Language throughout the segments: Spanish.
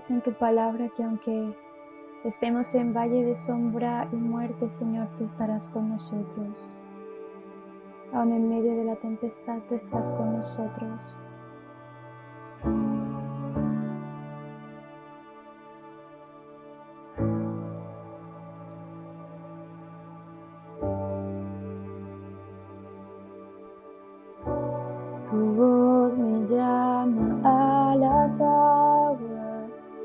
En tu palabra que aunque estemos en valle de sombra y muerte, Señor, tú estarás con nosotros. Aun en medio de la tempestad, tú estás con nosotros. Tu voz me llama a las aguas,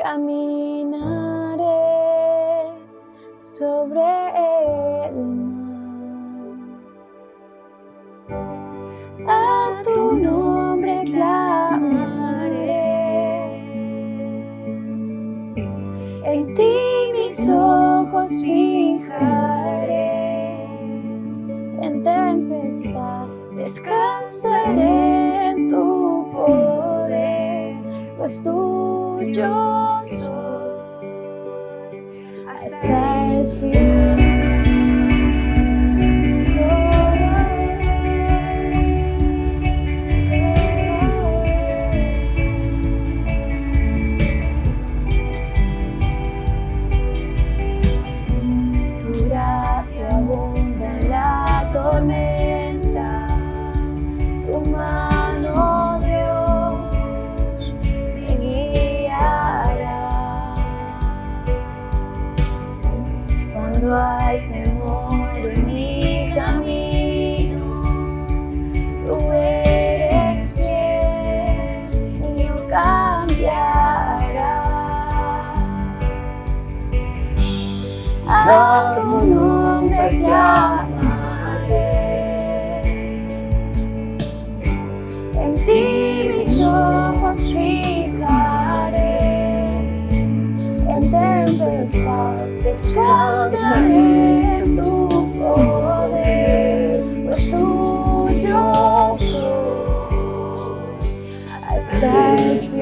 caminaré sobre el mar. A tu nombre clamaré, en ti mis ojos fijaré, en tempestad descansaré en tu poder, pues tuyo soy hasta el fin. Tu gracia abunda en la tormenta, tu mano, Dios, me guiará. Cuando hay temor en mi camino, tú eres fiel y no cambiarás. A tu nombre clamaré, en ti mis ojos fijaré, en tempestad descansaré en tu poder, pues tuyo soy hasta el fin.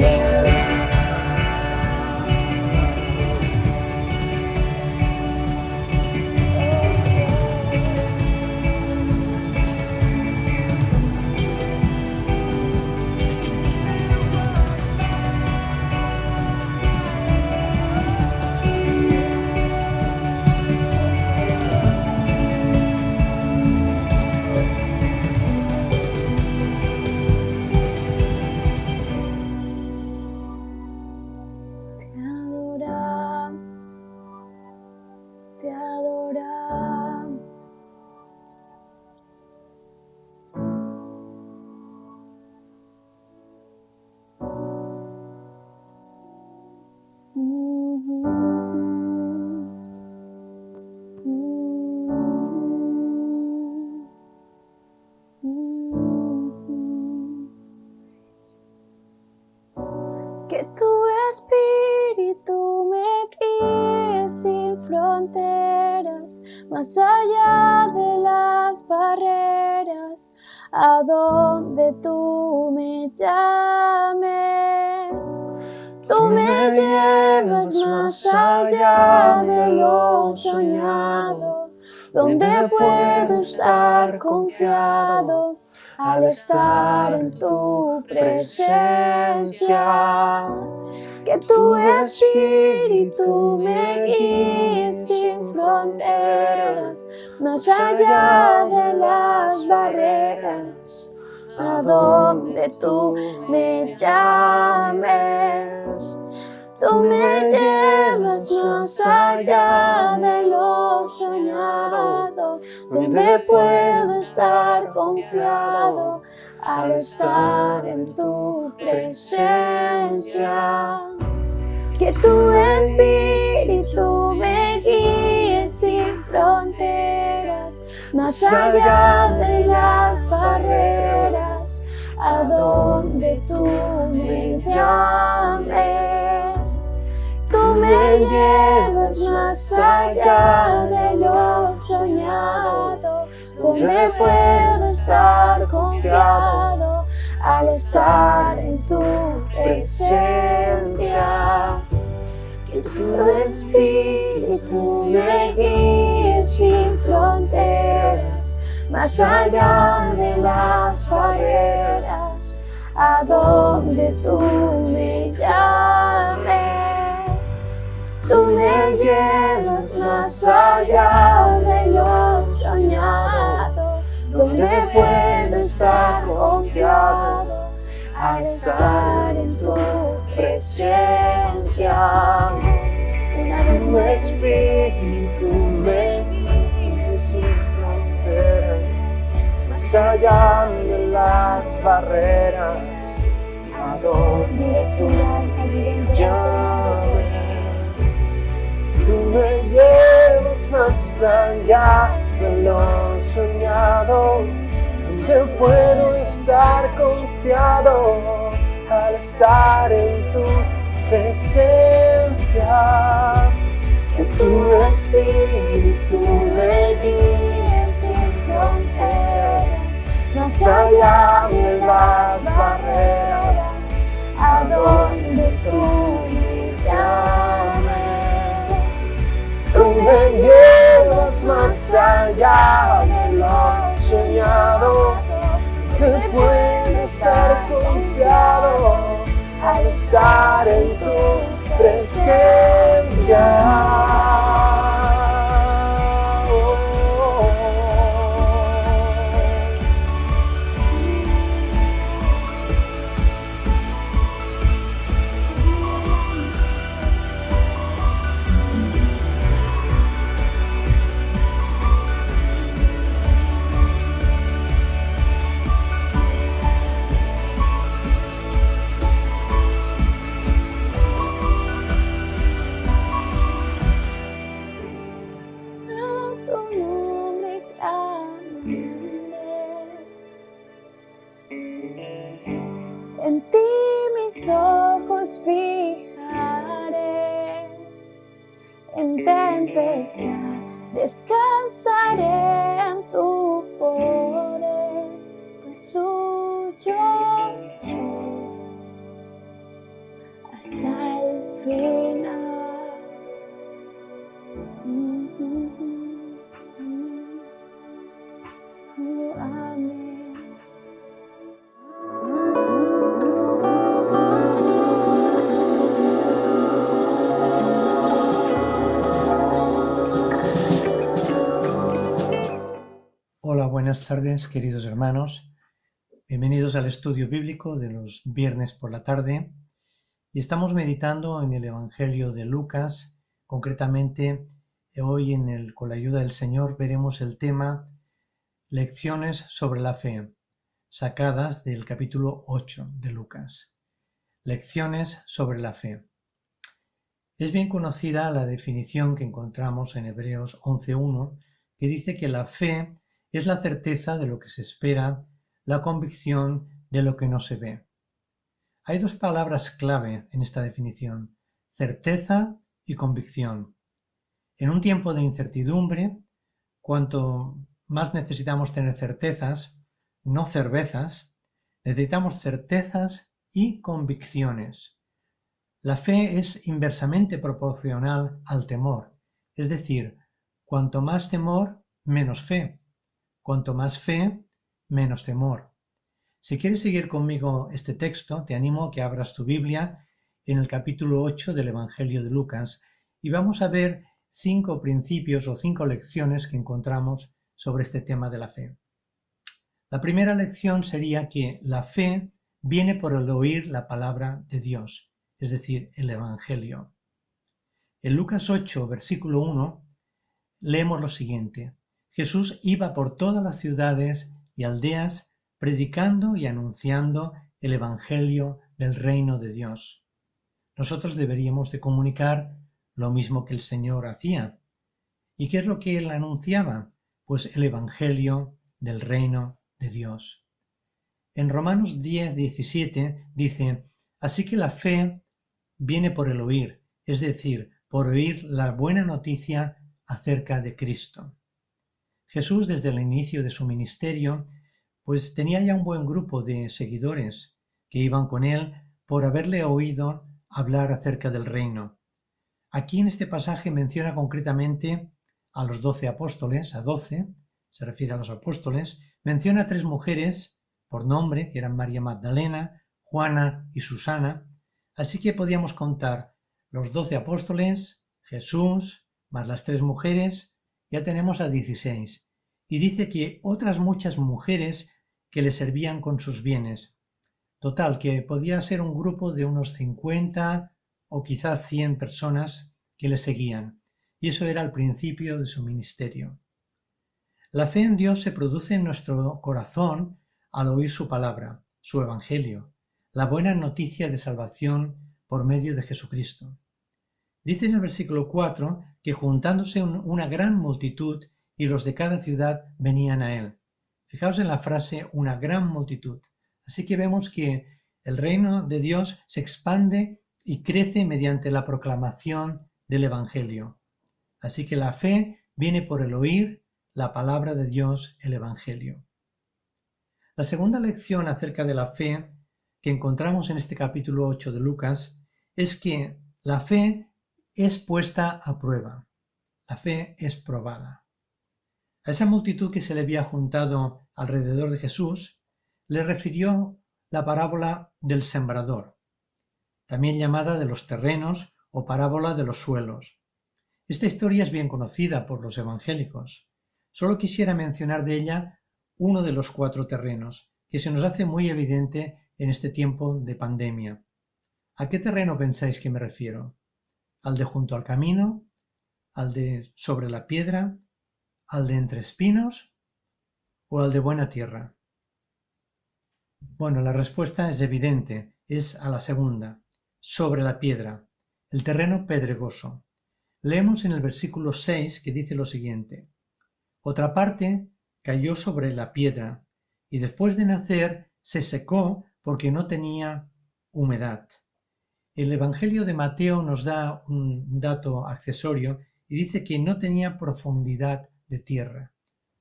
Te adoramos. Que tu espíritu me guíe sin fronteras, más allá de las barreras, a donde tú me llames. Tú me llevas más allá de lo soñado, donde puedo estar confiado al estar en tu presencia. Que tu espíritu me guíe sin fronteras, más allá de las barreras, a donde tú me llames. Tú me llevas más allá de lo soñado, donde puedo estar confiado al estar en tu presencia. Que tu espíritu me guíe sin fronteras, más allá de las barreras, a donde tú me llames. Tú me llevas más allá de lo soñado, donde puedo estar confiado al estar en tu presencia. Que tu espíritu me guíe sin fronteras, más allá de las barreras, a donde tú me llames. Tú me llevas más allá de lo soñado, donde puedo estar confiado al estar en tu presencia. Tu espíritu me guíe sin fronteras, más allá de las barreras, a donde tú me llames. más allá de lo soñado, donde puedo estar confiado al estar en tu presencia. Que tu espíritu me guíe sin fronteras, más allá de las barreras, a donde tú me llames. Tú me llevas más allá de lo soñado, que puedo estar confiado al estar en tu presencia. En ti mis ojos fijaré, en tempestad descansaré en tu poder, pues tuyo soy hasta el final. Amén. Hola, buenas tardes, queridos hermanos. Bienvenidos al estudio bíblico de los viernes por la tarde. Y estamos meditando en el Evangelio de Lucas. Concretamente, hoy con la ayuda del Señor veremos el tema Lecciones sobre la fe, sacadas del capítulo 8 de Lucas. Lecciones sobre la fe. Es bien conocida la definición que encontramos en Hebreos 11:1, que dice que la fe es la certeza de lo que se espera, la convicción de lo que no se ve. Hay dos palabras clave en esta definición: certeza y convicción. En un tiempo de incertidumbre, cuanto más necesitamos tener certezas, no cervezas, necesitamos certezas y convicciones. La fe es inversamente proporcional al temor, es decir, cuanto más temor, menos fe. Cuanto más fe, menos temor. Si quieres seguir conmigo este texto, te animo a que abras tu Biblia en el capítulo 8 del Evangelio de Lucas y vamos a ver 5 principios o 5 lecciones que encontramos sobre este tema de la fe. La primera lección sería que la fe viene por el oír la palabra de Dios, es decir, el Evangelio. En Lucas 8, versículo 1, leemos lo siguiente: Jesús iba por todas las ciudades y aldeas predicando y anunciando el Evangelio del reino de Dios. Nosotros deberíamos de comunicar lo mismo que el Señor hacía. ¿Y qué es lo que Él anunciaba? Pues el Evangelio del reino de Dios. En Romanos 10:17 dice: así que la fe viene por el oír, es decir, por oír la buena noticia acerca de Cristo. Jesús, desde el inicio de su ministerio, pues tenía ya un buen grupo de seguidores que iban con él por haberle oído hablar acerca del reino. Aquí en este pasaje menciona concretamente a los 12 apóstoles, a 12, se refiere a los apóstoles, menciona a 3 mujeres por nombre, que eran María Magdalena, Juana y Susana, así que podíamos contar los 12 apóstoles, Jesús, más las 3 mujeres, ya tenemos a 16. Y dice que otras muchas mujeres que le servían con sus bienes. Total, que podía ser un grupo de unos 50 o quizás 100 personas que le seguían. Y eso era el principio de su ministerio. La fe en Dios se produce en nuestro corazón al oír su palabra, su evangelio, la buena noticia de salvación por medio de Jesucristo. Dice en el versículo 4 que juntándose una gran multitud y los de cada ciudad venían a él. Fijaos en la frase una gran multitud. Así que vemos que el reino de Dios se expande y crece mediante la proclamación del Evangelio. Así que la fe viene por el oír la palabra de Dios, el Evangelio. La segunda lección acerca de la fe que encontramos en este capítulo 8 de Lucas es que la fe es puesta a prueba. La fe es probada. A esa multitud que se le había juntado alrededor de Jesús, le refirió la parábola del sembrador, también llamada de los terrenos o parábola de los suelos. Esta historia es bien conocida por los evangélicos. Solo quisiera mencionar de ella uno de los 4 terrenos, que se nos hace muy evidente en este tiempo de pandemia. ¿A qué terreno pensáis que me refiero? ¿Al de junto al camino? ¿Al de sobre la piedra? ¿Al de entre espinos? ¿O al de buena tierra? Bueno, la respuesta es evidente, es a la segunda, sobre la piedra, el terreno pedregoso. Leemos en el versículo 6 que dice lo siguiente: otra parte cayó sobre la piedra y después de nacer se secó porque no tenía humedad. El Evangelio de Mateo nos da un dato accesorio y dice que no tenía profundidad de tierra.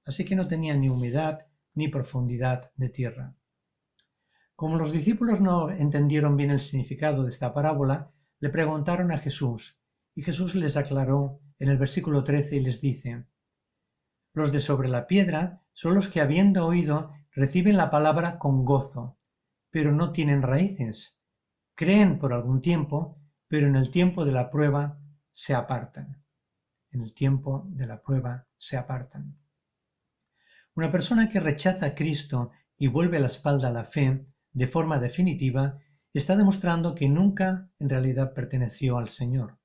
Así que no tenía ni humedad ni profundidad de tierra. Como los discípulos no entendieron bien el significado de esta parábola, le preguntaron a Jesús, y Jesús les aclaró en el versículo 13 y les dice: los de sobre la piedra son los que, habiendo oído, reciben la palabra con gozo, pero no tienen raíces. Creen por algún tiempo, pero en el tiempo de la prueba se apartan. En el tiempo de la prueba se apartan. Una persona que rechaza a Cristo y vuelve la espalda a la fe de forma definitiva está demostrando que nunca en realidad perteneció al Señor.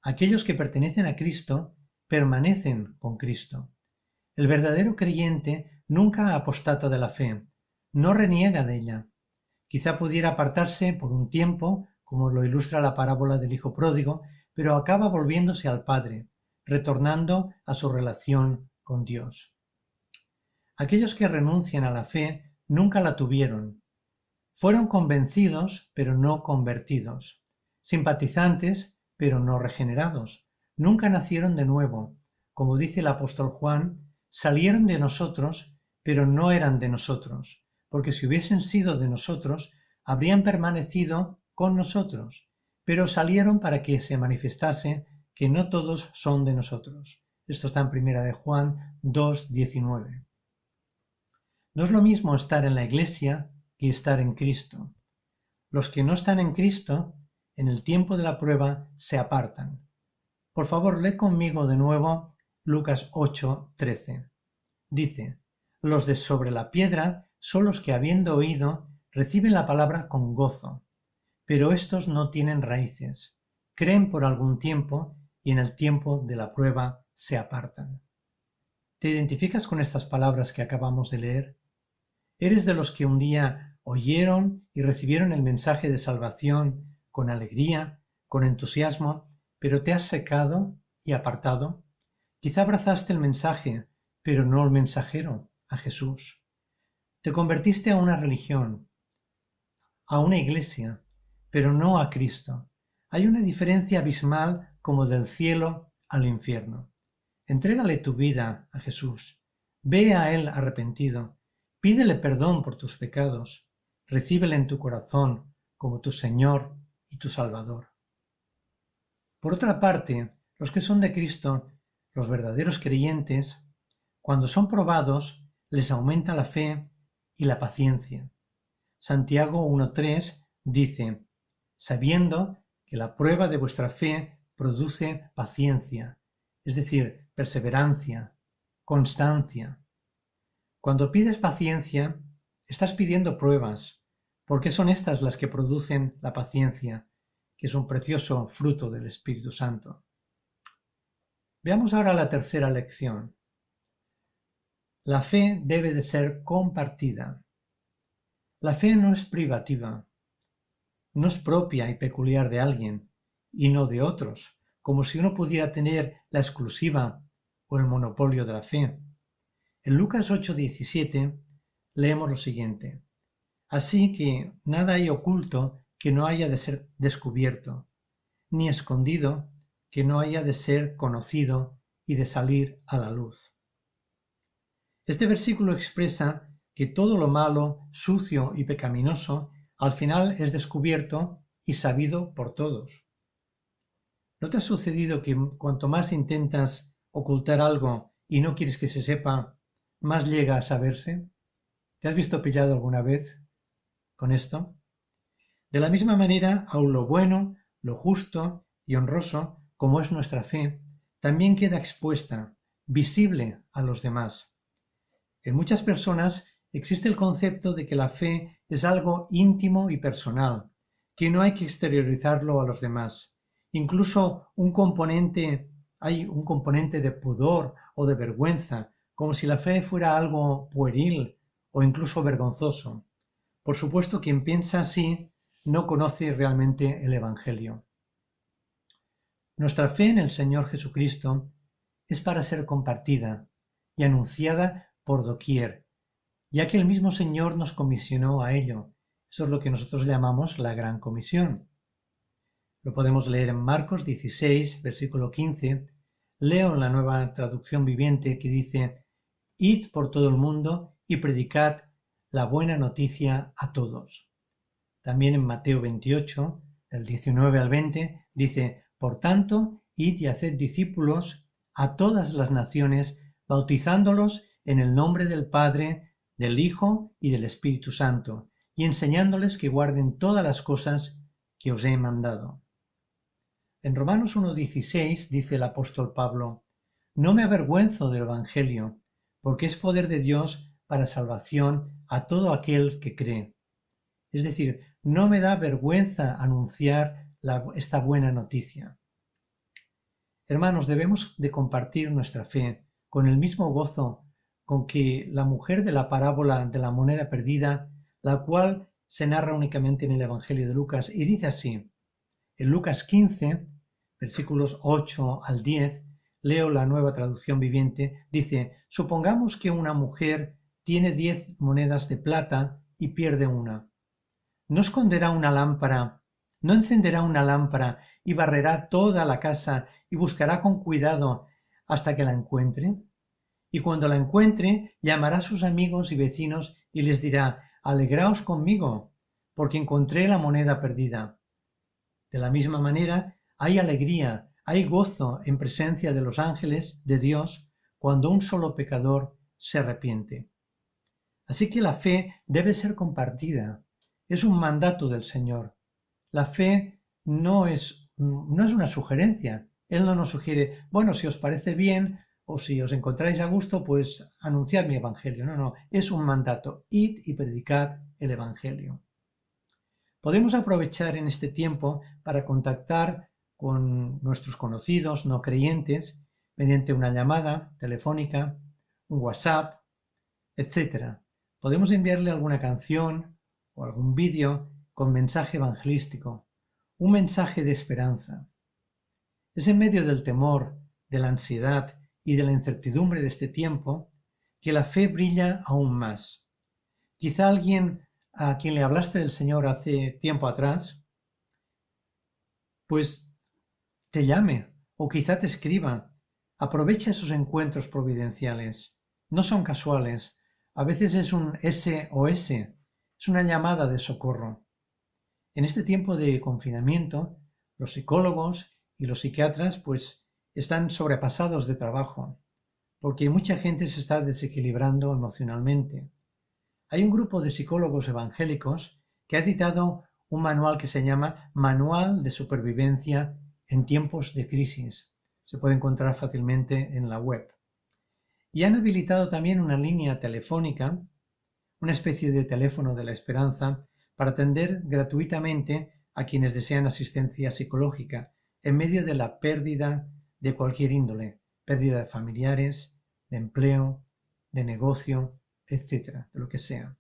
Aquellos que pertenecen a Cristo permanecen con Cristo. El verdadero creyente nunca apostata de la fe, no reniega de ella. Quizá pudiera apartarse por un tiempo, como lo ilustra la parábola del hijo pródigo, pero acaba volviéndose al Padre, retornando a su relación con Dios. Aquellos que renuncian a la fe nunca la tuvieron. Fueron convencidos, pero no convertidos, simpatizantes, pero no regenerados. Nunca nacieron de nuevo. Como dice el apóstol Juan, salieron de nosotros, pero no eran de nosotros, porque si hubiesen sido de nosotros, habrían permanecido con nosotros, pero salieron para que se manifestase que no todos son de nosotros. Esto está en 1 de Juan 2:19. No es lo mismo estar en la iglesia que estar en Cristo. Los que no están en Cristo, en el tiempo de la prueba, se apartan. Por favor, lee conmigo de nuevo Lucas 8:13. Dice: los de sobre la piedra son los que, habiendo oído, reciben la palabra con gozo, pero estos no tienen raíces, creen por algún tiempo y en el tiempo de la prueba se apartan. ¿Te identificas con estas palabras que acabamos de leer? ¿Eres de los que un día oyeron y recibieron el mensaje de salvación con alegría, con entusiasmo, pero te has secado y apartado? Quizá abrazaste el mensaje, pero no el mensajero, a Jesús. Te convertiste a una religión, a una iglesia, pero no a Cristo. Hay una diferencia abismal como del cielo al infierno. Entrégale tu vida a Jesús. Ve a Él arrepentido. Pídele perdón por tus pecados. Recíbele en tu corazón como tu Señor y tu Salvador. Por otra parte, los que son de Cristo, los verdaderos creyentes, cuando son probados, les aumenta la fe y la paciencia. Santiago 1:3 dice: sabiendo que la prueba de vuestra fe produce paciencia, es decir, perseverancia, constancia. Cuando pides paciencia, estás pidiendo pruebas, porque son estas las que producen la paciencia, que es un precioso fruto del Espíritu Santo. Veamos ahora la tercera lección. La fe debe de ser compartida. La fe no es privativa, no es propia y peculiar de alguien, y no de otros, como si uno pudiera tener la exclusiva o el monopolio de la fe. En Lucas 8:17 leemos lo siguiente: Así que nada hay oculto que no haya de ser descubierto, ni escondido que no haya de ser conocido y de salir a la luz. Este versículo expresa que todo lo malo, sucio y pecaminoso al final es descubierto y sabido por todos. ¿No te ha sucedido que cuanto más intentas ocultar algo y no quieres que se sepa, más llega a saberse? ¿Te has visto pillado alguna vez con esto? De la misma manera, aun lo bueno, lo justo y honroso, como es nuestra fe, también queda expuesta, visible a los demás. En muchas personas existe el concepto de que la fe es algo íntimo y personal, que no hay que exteriorizarlo a los demás. Incluso hay un componente de pudor o de vergüenza, como si la fe fuera algo pueril o incluso vergonzoso. Por supuesto, quien piensa así no conoce realmente el Evangelio. Nuestra fe en el Señor Jesucristo es para ser compartida y anunciada por doquier, ya que el mismo Señor nos comisionó a ello. Eso es lo que nosotros llamamos la Gran Comisión. Lo podemos leer en Marcos 16, versículo 15. Leo en la Nueva Traducción Viviente que dice: Id por todo el mundo y predicad la buena noticia a todos. También en Mateo 28, del 19 al 20, dice: Por tanto, id y haced discípulos a todas las naciones, bautizándolos en el nombre del Padre, del Hijo y del Espíritu Santo, y enseñándoles que guarden todas las cosas que os he mandado. En Romanos 1:16 dice el apóstol Pablo: No me avergüenzo del Evangelio, porque es poder de Dios para salvación a todo aquel que cree. Es decir, no me da vergüenza anunciar esta buena noticia. Hermanos, debemos de compartir nuestra fe con el mismo gozo con que la mujer de la parábola de la moneda perdida, la cual se narra únicamente en el Evangelio de Lucas, y dice así: en Lucas 15, versículos 8 al 10, leo la Nueva Traducción Viviente, dice: Supongamos que una mujer tiene 10 monedas de plata y pierde una. ¿No encenderá una lámpara y barrerá toda la casa y buscará con cuidado hasta que la encuentre? Y cuando la encuentre, llamará a sus amigos y vecinos y les dirá: Alegraos conmigo, porque encontré la moneda perdida. De la misma manera, hay alegría, hay gozo en presencia de los ángeles de Dios cuando un solo pecador se arrepiente. Así que la fe debe ser compartida. Es un mandato del Señor. La fe no es una sugerencia. Él no nos sugiere: bueno, si os parece bien o si os encontráis a gusto, pues anunciad mi Evangelio. No, es un mandato. Id y predicad el Evangelio. Podemos aprovechar en este tiempo para contactar con nuestros conocidos no creyentes mediante una llamada telefónica, un WhatsApp, etc. Podemos enviarle alguna canción o algún vídeo con mensaje evangelístico, un mensaje de esperanza. Es en medio del temor, de la ansiedad y de la incertidumbre de este tiempo que la fe brilla aún más. Quizá alguien a quien le hablaste del Señor hace tiempo atrás, pues te llame o quizá te escriba. Aprovecha esos encuentros providenciales. No son casuales. A veces es un SOS, es una llamada de socorro. En este tiempo de confinamiento, los psicólogos y los psiquiatras pues están sobrepasados de trabajo, porque mucha gente se está desequilibrando emocionalmente. Hay un grupo de psicólogos evangélicos que ha editado un manual que se llama Manual de Supervivencia en Tiempos de Crisis. Se puede encontrar fácilmente en la web. Y han habilitado también una línea telefónica, una especie de teléfono de la esperanza, para atender gratuitamente a quienes desean asistencia psicológica en medio de la pérdida de cualquier índole, pérdida de familiares, de empleo, de negocio, etcétera, de lo que sea.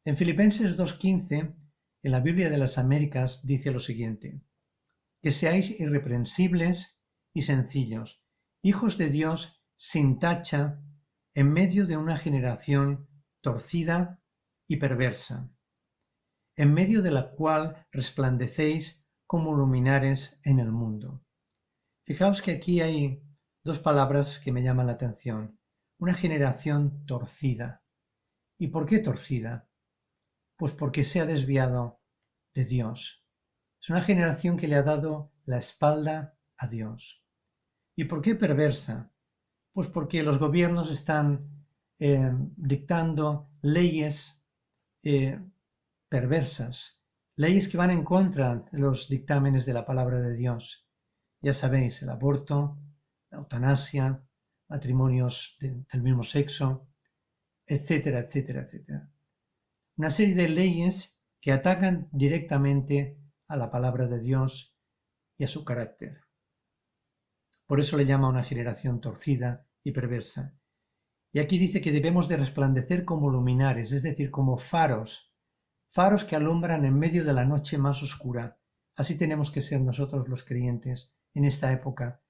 En Filipenses 2:15, en la Biblia de las Américas, dice lo siguiente: que seáis irreprensibles y sencillos, hijos de Dios sin tacha, en medio de una generación torcida y perversa, en medio de la cual resplandecéis como luminares en el mundo. Fijaos que aquí hay dos palabras que me llaman la atención. Una generación torcida. ¿Y por qué torcida? Pues porque se ha desviado de Dios. Es una generación que le ha dado la espalda a Dios. ¿Y por qué perversa? Pues porque los gobiernos están dictando leyes perversas, leyes que van en contra de los dictámenes de la palabra de Dios. Ya sabéis, el aborto, la eutanasia, matrimonios del mismo sexo, etcétera, etcétera, etcétera. Una serie de leyes que atacan directamente a la palabra de Dios y a su carácter. Por eso le llama una generación torcida y perversa. Y aquí dice que debemos de resplandecer como luminares, es decir, como faros, faros que alumbran en medio de la noche más oscura. Así tenemos que ser nosotros los creyentes en esta época,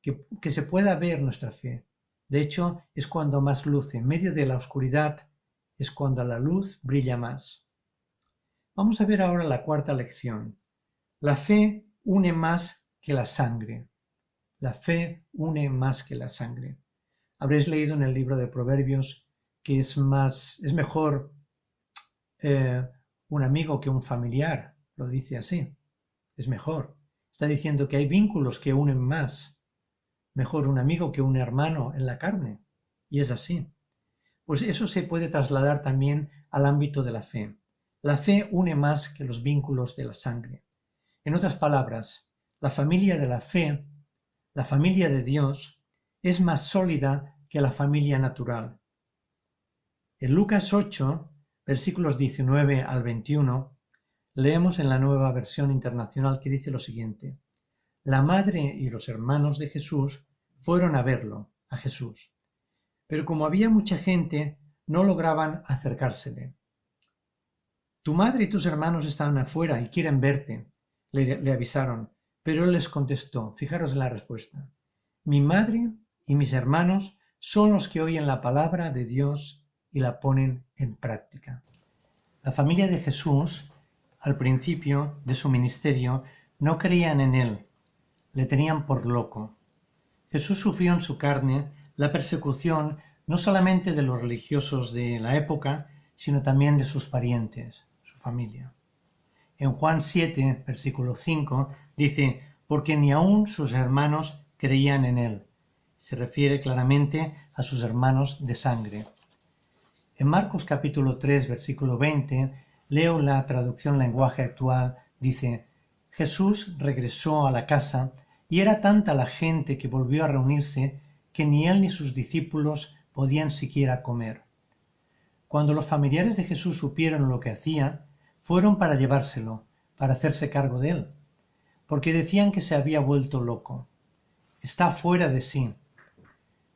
que se pueda ver nuestra fe. De hecho, es cuando más luce. En medio de la oscuridad es cuando la luz brilla más. Vamos a ver ahora la cuarta lección. La fe une más que la sangre. La fe une más que la sangre. Habréis leído en el libro de Proverbios que es mejor un amigo que un familiar. Lo dice así. Es mejor. Está diciendo que hay vínculos que unen más. Mejor un amigo que un hermano en la carne. Y es así. Pues eso se puede trasladar también al ámbito de la fe. La fe une más que los vínculos de la sangre. En otras palabras, la familia de la fe, la familia de Dios, es más sólida que la familia natural. En Lucas 8, versículos 19 al 21, leemos en la Nueva Versión Internacional que dice lo siguiente: La madre y los hermanos de Jesús fueron a verlo, a Jesús, pero como había mucha gente, no lograban acercársele. Tu madre y tus hermanos están afuera y quieren verte, le avisaron, pero él les contestó, fijaros en la respuesta: Mi madre y mis hermanos son los que oyen la palabra de Dios y la ponen en práctica. La familia de Jesús, al principio de su ministerio, no creían en él, le tenían por loco. Jesús sufrió en su carne la persecución no solamente de los religiosos de la época, sino también de sus parientes, su familia. En Juan 7, versículo 5, dice, porque ni aun sus hermanos creían en él. Se refiere claramente a sus hermanos de sangre. En Marcos capítulo 3, versículo 20, leo la traducción lenguaje actual, dice, Jesús regresó a la casa y era tanta la gente que volvió a reunirse que ni él ni sus discípulos podían siquiera comer. Cuando los familiares de Jesús supieron lo que hacía, fueron para llevárselo, para hacerse cargo de él, porque decían que se había vuelto loco. Está fuera de sí.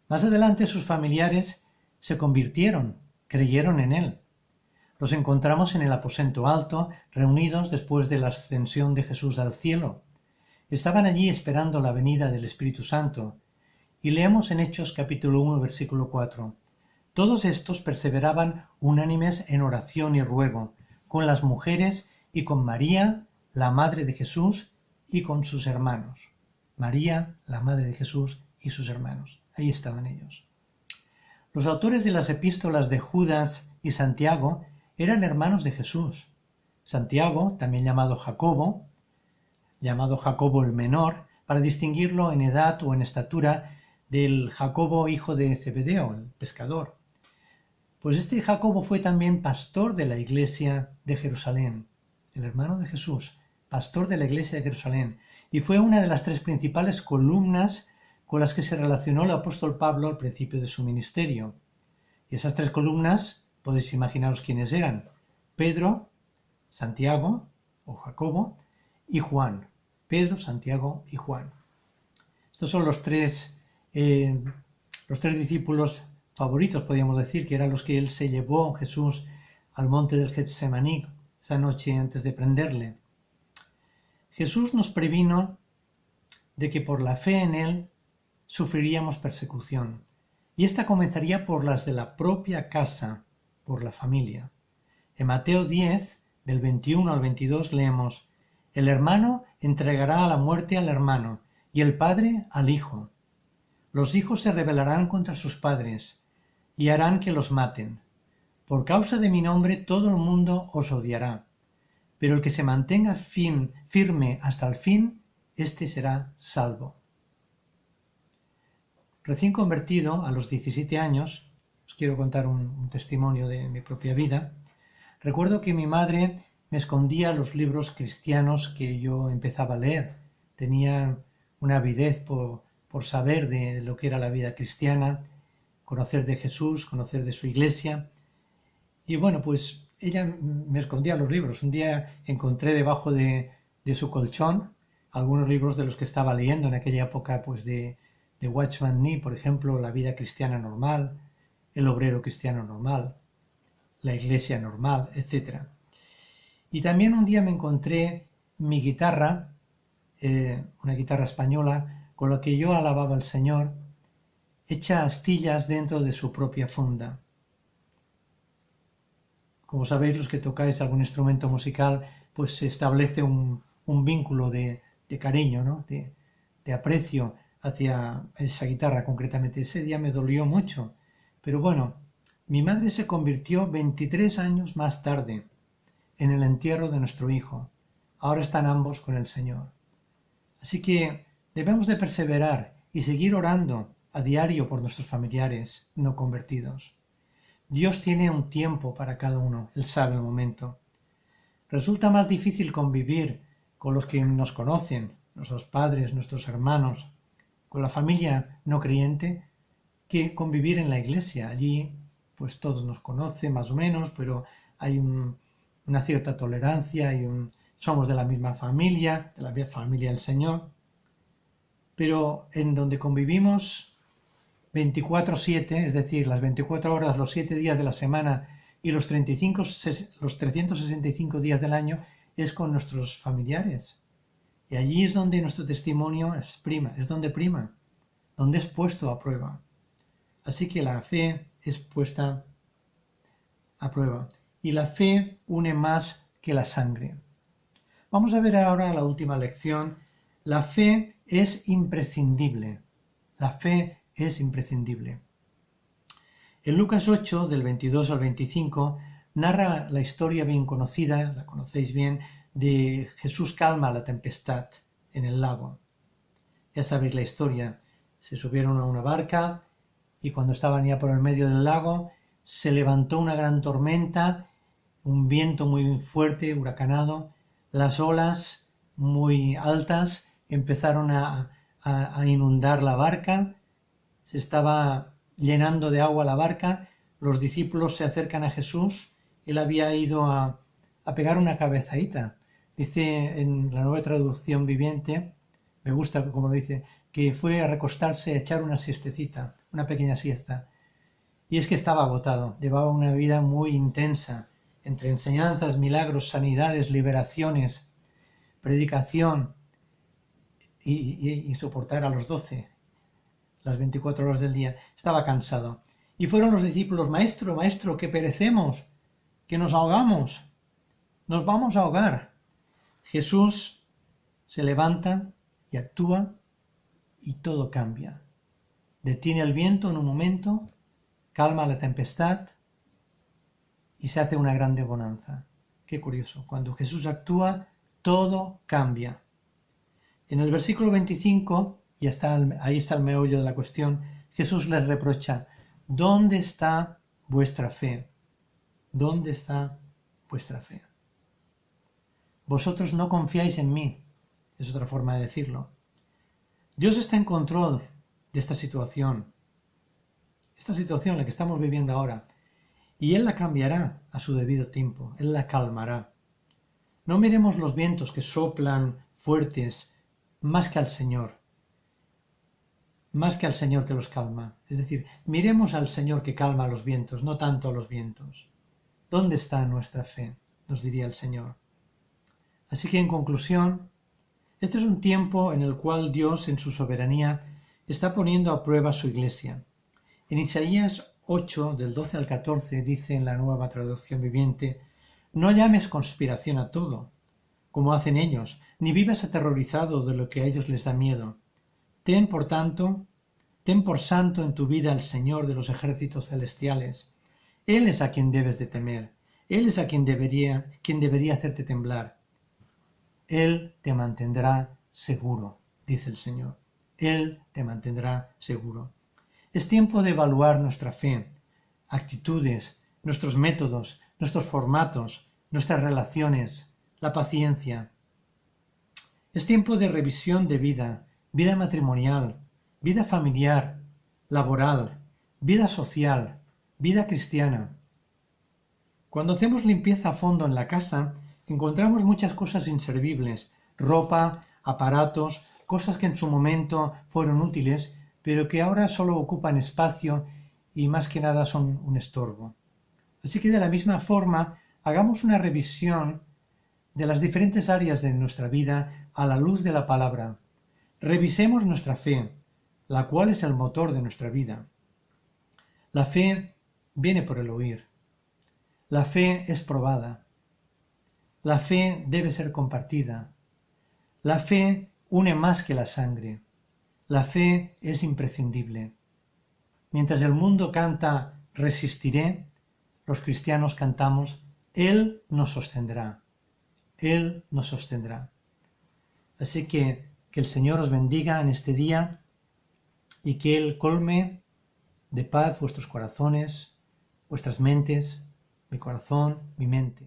Más adelante sus familiares se convirtieron, creyeron en él. Los encontramos en el aposento alto, reunidos después de la ascensión de Jesús al cielo. Estaban allí esperando la venida del Espíritu Santo. Y leemos en Hechos capítulo 1, versículo 4. Todos estos perseveraban unánimes en oración y ruego, con las mujeres y con María, la madre de Jesús, y con sus hermanos. María, la madre de Jesús, y sus hermanos. Ahí estaban ellos. Los autores de las epístolas de Judas y Santiago eran hermanos de Jesús. Santiago, también llamado Jacobo el menor, para distinguirlo en edad o en estatura del Jacobo hijo de Zebedeo, el pescador. Pues este Jacobo fue también pastor de la iglesia de Jerusalén, el hermano de Jesús, pastor de la iglesia de Jerusalén, y fue una de las tres principales columnas con las que se relacionó el apóstol Pablo al principio de su ministerio. Y esas tres columnas, podéis imaginaros quiénes eran: Pedro, Santiago o Jacobo y Juan. Pedro, Santiago y Juan. Estos son los tres discípulos favoritos, podríamos decir, que eran los que él se llevó Jesús al monte del Getsemaní esa noche antes de prenderle. Jesús nos previno de que por la fe en Él sufriríamos persecución. Y esta comenzaría por las de la propia casa, por la familia. En Mateo 10, del 21 al 22, leemos: el hermano entregará a la muerte al hermano, y el padre al hijo. Los hijos se rebelarán contra sus padres, y harán que los maten. Por causa de mi nombre todo el mundo os odiará, pero el que se mantenga firme hasta el fin, éste será salvo. Recién convertido, a los 17 años, os quiero contar un testimonio de mi propia vida. Recuerdo que mi madre me escondía los libros cristianos que yo empezaba a leer. Tenía una avidez por saber de lo que era la vida cristiana, conocer de Jesús, conocer de su iglesia. Y bueno, pues ella me escondía los libros. Un día encontré debajo de su colchón algunos libros de los que estaba leyendo en aquella época, pues de Watchman Nee, por ejemplo, La vida cristiana normal, El obrero cristiano normal, La iglesia normal, etc. Y también un día me encontré mi guitarra, una guitarra española, con la que yo alababa al Señor, hecha astillas dentro de su propia funda. Como sabéis, los que tocáis algún instrumento musical, pues se establece un vínculo de cariño, ¿no? de aprecio hacia esa guitarra concretamente. Ese día me dolió mucho, pero bueno, mi madre se convirtió 23 años más tarde en el entierro de nuestro hijo. Ahora están ambos con el Señor. Así que debemos de perseverar y seguir orando a diario por nuestros familiares no convertidos. Dios tiene un tiempo para cada uno, Él sabe el momento. Resulta más difícil convivir con los que nos conocen, nuestros padres, nuestros hermanos, con la familia no creyente, que convivir en la iglesia. Allí pues todos nos conocen más o menos, pero hay una cierta tolerancia, somos de la misma familia, de la familia del Señor. Pero en donde convivimos 24/7, es decir, las 24 horas, los 7 días de la semana y los 365 días del año, es con nuestros familiares. Y allí es donde nuestro testimonio es donde prima, donde es puesto a prueba. Así que la fe es puesta a prueba. Y la fe une más que la sangre. Vamos a ver ahora la última lección. La fe es imprescindible. La fe es imprescindible. En Lucas 8, del 22 al 25, narra la historia bien conocida, la conocéis bien, de Jesús calma la tempestad en el lago. Ya sabéis la historia. Se subieron a una barca y cuando estaban ya por el medio del lago, se levantó una gran tormenta, un viento muy fuerte, huracanado, las olas muy altas empezaron a inundar la barca, se estaba llenando de agua la barca, los discípulos se acercan a Jesús, él había ido a pegar una cabezadita. Dice en la Nueva Traducción Viviente, me gusta como dice, que fue a recostarse a echar una siestecita, una pequeña siesta. Y es que estaba agotado, llevaba una vida muy intensa, entre enseñanzas, milagros, sanidades, liberaciones, predicación y soportar a los 12, las 24 horas del día. Estaba cansado. Y fueron los discípulos: Maestro, Maestro, que perecemos, que nos ahogamos, nos vamos a ahogar. Jesús se levanta y actúa y todo cambia. Detiene el viento en un momento, calma la tempestad y se hace una grande bonanza. Qué curioso, cuando Jesús actúa, todo cambia. En el versículo 25, y ahí está el meollo de la cuestión, Jesús les reprocha: ¿dónde está vuestra fe? ¿Dónde está vuestra fe? Vosotros no confiáis en mí, es otra forma de decirlo. Dios está en control de esta situación en la que estamos viviendo ahora, y Él la cambiará a su debido tiempo, Él la calmará. No miremos los vientos que soplan fuertes más que al Señor que los calma. Es decir, miremos al Señor que calma los vientos, no tanto a los vientos. ¿Dónde está nuestra fe?, nos diría el Señor. Así que en conclusión, Este es un tiempo en el cual Dios, en su soberanía, está poniendo a prueba su iglesia. En Isaías 8, del 12 al 14, dice en la Nueva Traducción Viviente: «No llames conspiración a todo, como hacen ellos, ni vivas aterrorizado de lo que a ellos les da miedo. Ten por santo en tu vida al Señor de los ejércitos celestiales. Él es a quien debes de temer, Él es a quien debería hacerte temblar. Él te mantendrá seguro», dice el Señor. Él te mantendrá seguro. Es tiempo de evaluar nuestra fe, actitudes, nuestros métodos, nuestros formatos, nuestras relaciones, la paciencia. Es tiempo de revisión de vida, vida matrimonial, vida familiar, laboral, vida social, vida cristiana. Cuando hacemos limpieza a fondo en la casa, encontramos muchas cosas inservibles, ropa, aparatos, cosas que en su momento fueron útiles, pero que ahora solo ocupan espacio y más que nada son un estorbo. Así que de la misma forma, hagamos una revisión de las diferentes áreas de nuestra vida a la luz de la palabra. Revisemos nuestra fe, la cual es el motor de nuestra vida. La fe viene por el oír. La fe es probada. La fe debe ser compartida. La fe une más que la sangre. La fe es imprescindible. Mientras el mundo canta «resistiré», los cristianos cantamos «Él nos sostendrá». Él nos sostendrá. Así que el Señor os bendiga en este día y que Él colme de paz vuestros corazones, vuestras mentes, mi corazón, mi mente.